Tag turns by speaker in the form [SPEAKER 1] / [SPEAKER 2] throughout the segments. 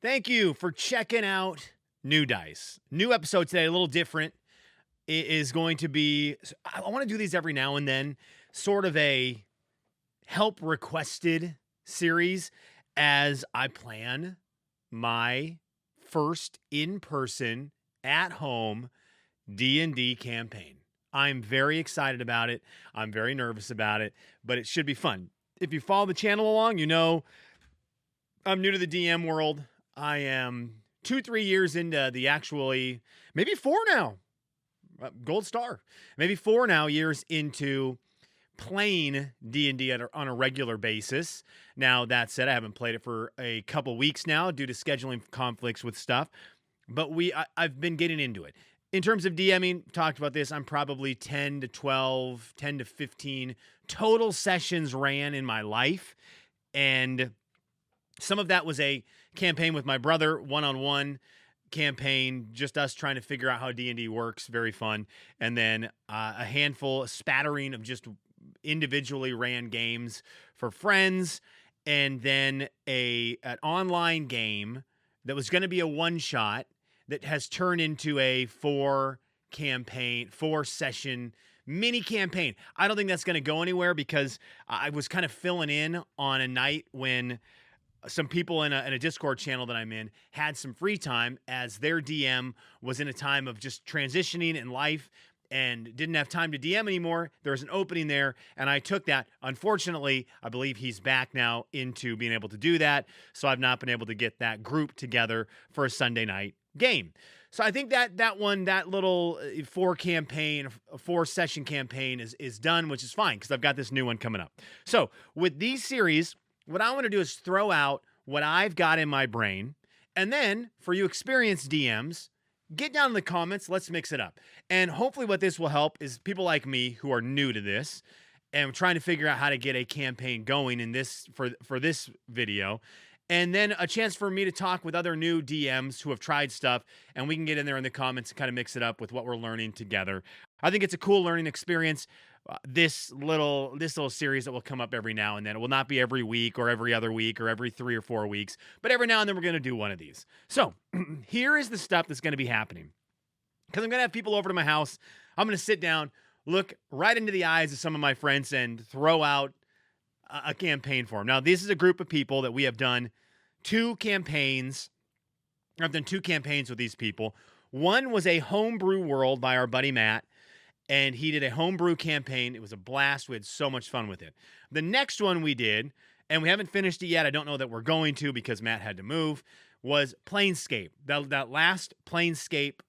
[SPEAKER 1] Thank you for checking out New Dice. New episode today, a little different. It is going to be, I want to do these every now and then, sort of a help requested series as I plan my first in-person at home D&D campaign. I'm very excited about it. I'm very nervous about it, but it should be fun. If you follow the channel along, you know I'm new to the DM world. I am 2-3 years into the actually, maybe 4 now. Gold star. Maybe 4 now years into playing D&D on a regular basis. Now, that said, I haven't played it for a couple weeks now due to scheduling conflicts with stuff, but I've been getting into it. In terms of DMing, talked about this, I'm probably 10 to 12, 10 to 15 total sessions ran in my life, and some of that was a campaign with my brother, one-on-one campaign, just us trying to figure out how D&D works, very fun. And then a handful, a spattering of just individually ran games for friends, and then an online game that was going to be a one-shot that has turned into a 4-session mini campaign. I don't think that's going to go anywhere because I was kind of filling in on a night when some people in a Discord channel that I'm in had some free time as their DM was in a time of just transitioning in life and didn't have time to DM anymore. There was an opening there, and I took that. Unfortunately, I believe he's back now into being able to do that, so I've not been able to get that group together for a Sunday night game. So I think that little 4-session campaign is done, which is fine because I've got this new one coming up. So with these series, what I want to do is throw out what I've got in my brain, and then for you experienced DMs, get down in the comments, let's mix it up. And hopefully what this will help is people like me who are new to this and trying to figure out how to get a campaign going in this for this video. And then a chance for me to talk with other new DMs who have tried stuff, and we can get in there in the comments and kind of mix it up with what we're learning together. I think it's a cool learning experience. This little series that will come up every now and then. It will not be every week or every other week or every 3 or 4 weeks, but every now and then we're going to do one of these. So here is the stuff that's going to be happening. Because I'm going to have people over to my house. I'm going to sit down, look right into the eyes of some of my friends, and throw out a campaign for them. Now, this is a group of people that we have done 2 campaigns. I've done 2 campaigns with these people. One was a homebrew world by our buddy Matt, and he did a homebrew campaign. It was a blast. We had so much fun with it. The next one we did, and we haven't finished it yet, I don't know that we're going to because Matt had to move, was Planescape. That last Planescape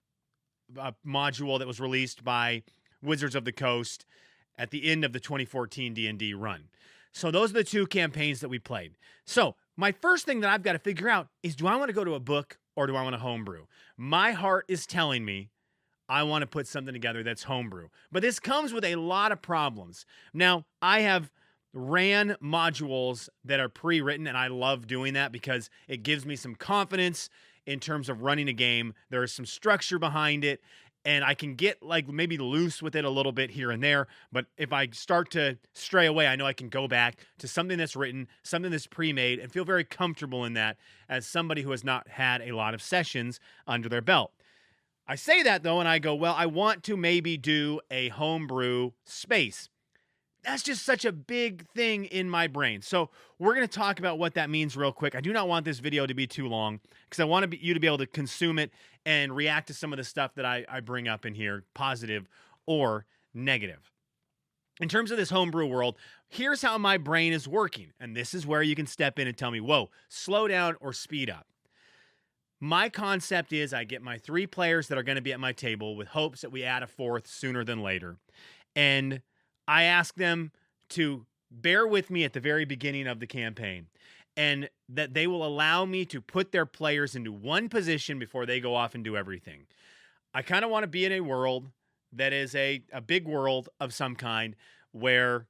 [SPEAKER 1] module that was released by Wizards of the Coast at the end of the 2014 D&D run. So those are the 2 campaigns that we played. So my first thing that I've got to figure out is, do I want to go to a book or do I want to homebrew? My heart is telling me I want to put something together that's homebrew. But this comes with a lot of problems. Now, I have ran modules that are pre-written, and I love doing that because it gives me some confidence in terms of running a game. There is some structure behind it, and I can get like maybe loose with it a little bit here and there. But if I start to stray away, I know I can go back to something that's written, something that's pre-made, and feel very comfortable in that as somebody who has not had a lot of sessions under their belt. I say that though, and I go, well, I want to maybe do a homebrew space. That's just such a big thing in my brain. So we're going to talk about what that means real quick. I do not want this video to be too long because I want you to be able to consume it and react to some of the stuff that I bring up in here, positive or negative. In terms of this homebrew world, here's how my brain is working. And this is where you can step in and tell me, whoa, slow down or speed up. My concept is I get my 3 players that are going to be at my table with hopes that we add a 4th sooner than later. And I ask them to bear with me at the very beginning of the campaign, and that they will allow me to put their players into one position before they go off and do everything. I kind of want to be in a world that is a big world of some kind where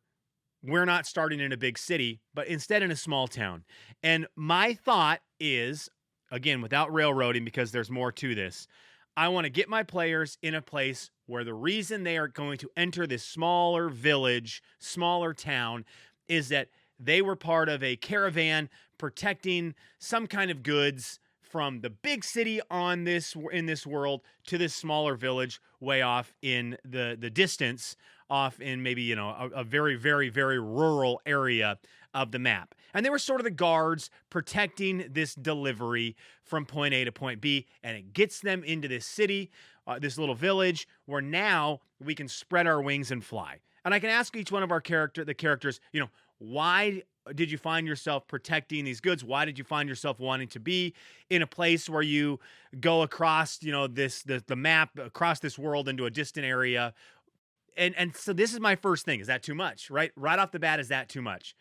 [SPEAKER 1] we're not starting in a big city, but instead in a small town. And my thought is, again, without railroading, because there's more to this, I want to get my players in a place where the reason they are going to enter this smaller village, smaller town, is that they were part of a caravan protecting some kind of goods from the big city in this world to this smaller village way off in the distance, off in maybe a very very very rural area of the map. And they were sort of the guards protecting this delivery from point A to point B, and it gets them into this city, this little village, where now we can spread our wings and fly. And I can ask each one of the characters, why did you find yourself protecting these goods? Why did you find yourself wanting to be in a place where you go across, the map, across this world into a distant area? And so this is my first thing. Is that too much? Right off the bat, is that too much?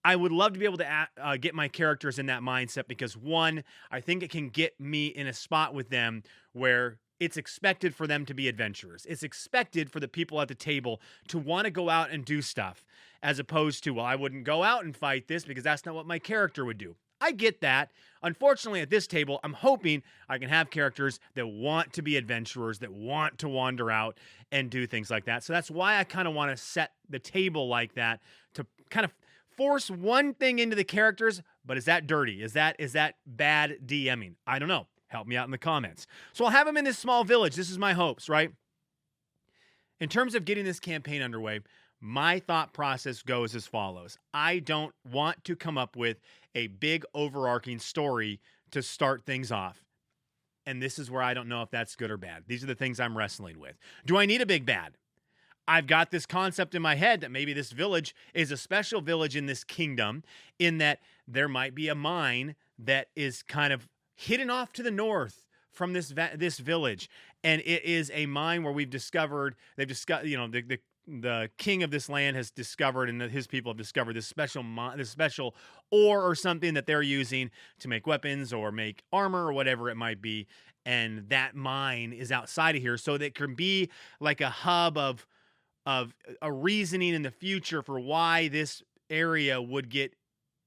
[SPEAKER 1] I would love to be able to get my characters in that mindset, because one, I think it can get me in a spot with them where it's expected for them to be adventurers. It's expected for the people at the table to want to go out and do stuff, as opposed to, well, I wouldn't go out and fight this because that's not what my character would do. I get that. Unfortunately, at this table, I'm hoping I can have characters that want to be adventurers, that want to wander out and do things like that. So that's why I kind of want to set the table like that, to kind of force one thing into the characters. But is that dirty? Is that bad DMing? I don't know. Help me out in the comments. So I'll have them in this small village. This is my hopes, right? In terms of getting this campaign underway, my thought process goes as follows. I don't want to come up with a big overarching story to start things off. And this is where I don't know if that's good or bad. These are the things I'm wrestling with. Do I need a big bad? I've got this concept in my head that maybe this village is a special village in this kingdom, in that there might be a mine that is kind of hidden off to the north from this village, and it is a mine where they've discovered, the king of this land has discovered, and his people have discovered this special ore or something that they're using to make weapons or make armor or whatever it might be, and that mine is outside of here, so that can be like a hub of a reasoning in the future for why this area would get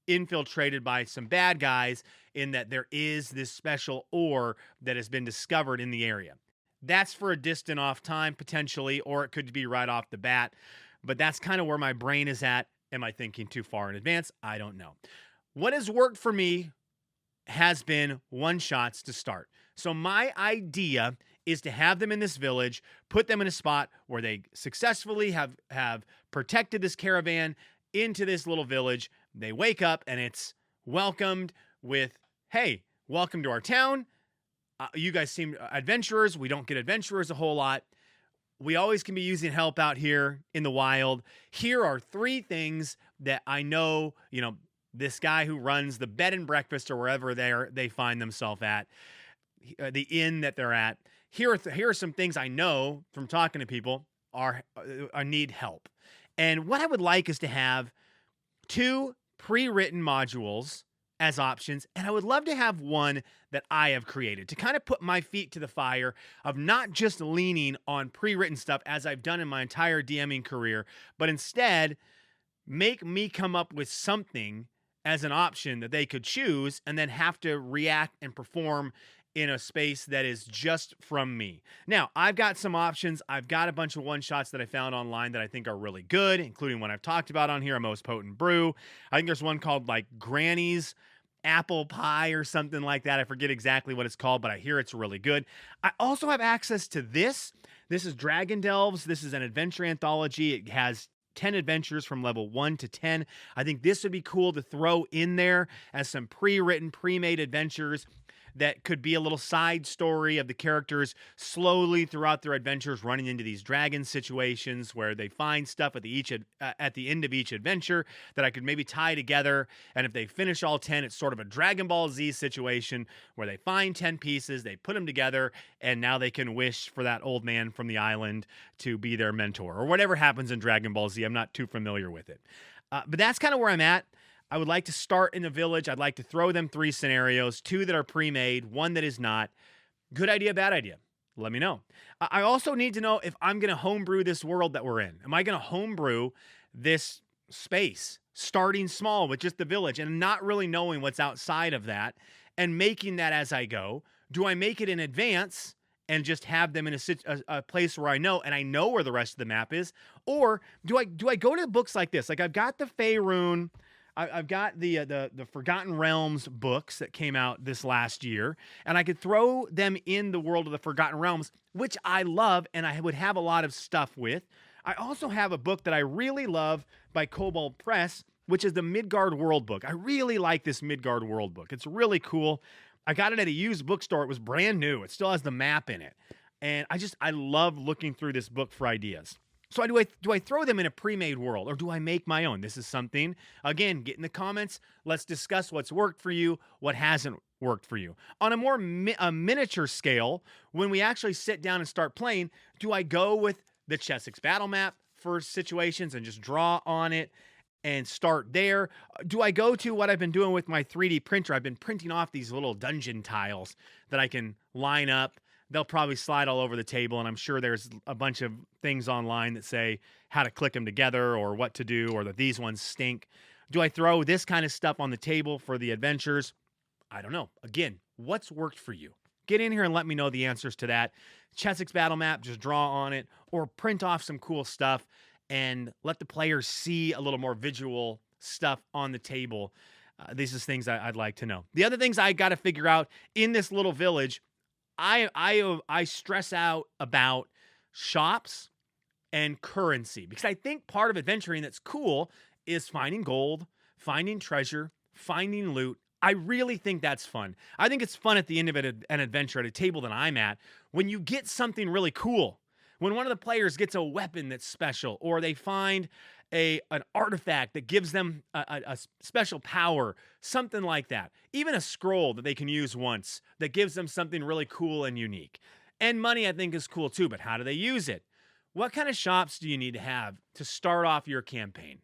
[SPEAKER 1] infiltrated by some bad guys, in that there is this special ore that has been discovered in the area. That's for a distant off time, potentially, or it could be right off the bat. But that's kind of where my brain is at. Am I thinking too far in advance? I don't know. What has worked for me has been one-shots to start. So my idea is to have them in this village, put them in a spot where they successfully have protected this caravan into this little village. They wake up and it's welcomed with, hey, welcome to our town. You guys seem adventurers. We don't get adventurers a whole lot. We always can be using help out here in the wild. Here are 3 things that I know, this guy who runs the bed and breakfast or wherever they find themselves at, the inn that they're at. Here are some things I know from talking to people I need help. And what I would like is to have 2 pre-written modules as options, and I would love to have one that I have created to kind of put my feet to the fire of not just leaning on pre-written stuff as I've done in my entire DMing career, but instead make me come up with something as an option that they could choose and then have to react and perform in a space that is just from me. Now, I've got some options. I've got a bunch of one-shots that I found online that I think are really good, including one I've talked about on here, A Most Potent Brew. I think there's one called like Granny's Apple Pie or something like that. I forget exactly what it's called, but I hear it's really good. I also have access to this. This is Dragon Delves. This is an adventure anthology. It has 10 adventures from level 1 to 10. I think this would be cool to throw in there as some pre-written, pre-made adventures that could be a little side story of the characters slowly throughout their adventures running into these dragon situations where they find stuff at the end of each adventure that I could maybe tie together. And if they finish all 10, it's sort of a Dragon Ball Z situation where they find 10 pieces, they put them together, and now they can wish for that old man from the island to be their mentor or whatever happens in Dragon Ball Z. I'm not too familiar with it. But that's kind of where I'm at. I would like to start in the village. I'd like to throw them 3 scenarios, 2 that are pre-made, 1 that is not. Good idea, bad idea? Let me know. I also need to know if I'm going to homebrew this world that we're in. Am I going to homebrew this space, starting small with just the village and not really knowing what's outside of that and making that as I go? Do I make it in advance and just have them in a place where I know where the rest of the map is? Or do I go to books like this? Like I've got the Faerun. I've got the Forgotten Realms books that came out this last year, and I could throw them in the world of the Forgotten Realms, which I love, and I would have a lot of stuff with. I also have a book that I really love by Kobold Press, which is the Midgard World book. I really like this Midgard World book. It's really cool. I got it at a used bookstore. It was brand new. It still has the map in it. And I love looking through this book for ideas. So do I throw them in a pre-made world, or do I make my own? This is something, again, get in the comments. Let's discuss what's worked for you, what hasn't worked for you. On a more miniature scale, when we actually sit down and start playing, do I go with the Chessex battle map for situations and just draw on it and start there? Do I go to what I've been doing with my 3D printer? I've been printing off these little dungeon tiles that I can line up. They'll probably slide all over the table, and I'm sure there's a bunch of things online that say how to click them together or what to do, or that these ones stink. Do I throw this kind of stuff on the table for the adventures? I don't know. Again, what's worked for you? Get in here and let me know the answers to that. Chessex battle map, just draw on it, or print off some cool stuff and let the players see a little more visual stuff on the table. These are things I'd like to know. The other things I got to figure out in this little village, I stress out about shops and currency, because I think part of adventuring that's cool is finding gold, finding treasure, finding loot. I really think that's fun. I think it's fun at the end of an adventure at a table that I'm at when you get something really cool. When one of the players gets a weapon that's special, or they find an artifact that gives them a special power, something like that. Even a scroll that they can use once that gives them something really cool and unique. And money, I think, is cool too, but how do they use it? What kind of shops do you need to have to start off your campaign?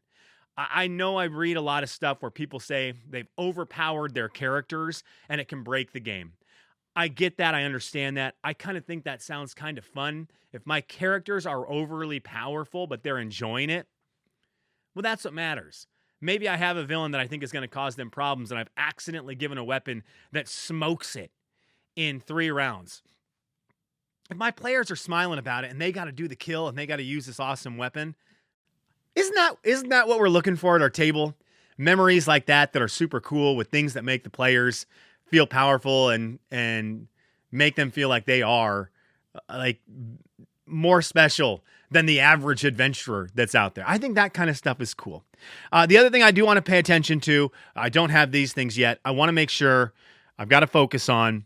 [SPEAKER 1] I know I read a lot of stuff where people say they've overpowered their characters and it can break the game. I get that. I understand that. I kind of think that sounds kind of fun. If my characters are overly powerful, but they're enjoying it, well, that's what matters. Maybe I have a villain that I think is going to cause them problems, and I've accidentally given a weapon that smokes it in 3 rounds. If my players are smiling about it and they got to do the kill and they got to use this awesome weapon, isn't that what we're looking for at our table? Memories like that are super cool, with things that make the players feel powerful and make them feel like they are like more special than the average adventurer that's out there. I think that kind of stuff is cool. The other thing I do want to pay attention to, I don't have these things yet. I want to make sure I've got to focus on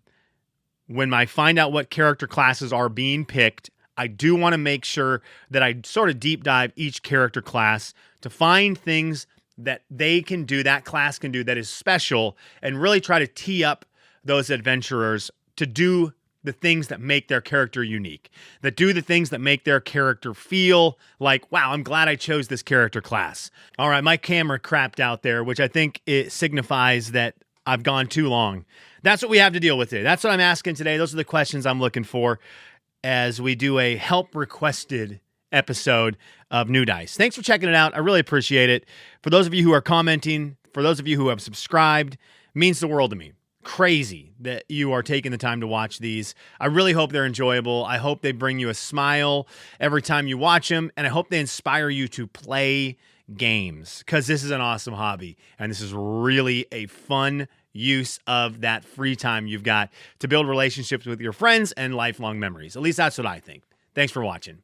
[SPEAKER 1] when I find out what character classes are being picked. I do want to make sure that I sort of deep dive each character class to find things that they can do, that class can do, that is special, and really try to tee up those adventurers to do the things that make their character unique, that do the things that make their character feel like, wow, I'm glad I chose this character class. All right, my camera crapped out there, which I think it signifies that I've gone too long. That's what we have to deal with today. That's what I'm asking today. Those are the questions I'm looking for as we do a help requested episode of New Dice. Thanks for checking it out. I really appreciate it. For those of you who are commenting, for those of you who have subscribed, it means the world to me. Crazy that you are taking the time to watch these. I really hope they're enjoyable. I hope they bring you a smile every time you watch them, and I hope they inspire you to play games, because this is an awesome hobby, and this is really a fun use of that free time you've got to build relationships with your friends and lifelong memories. At least that's what I think. Thanks for watching.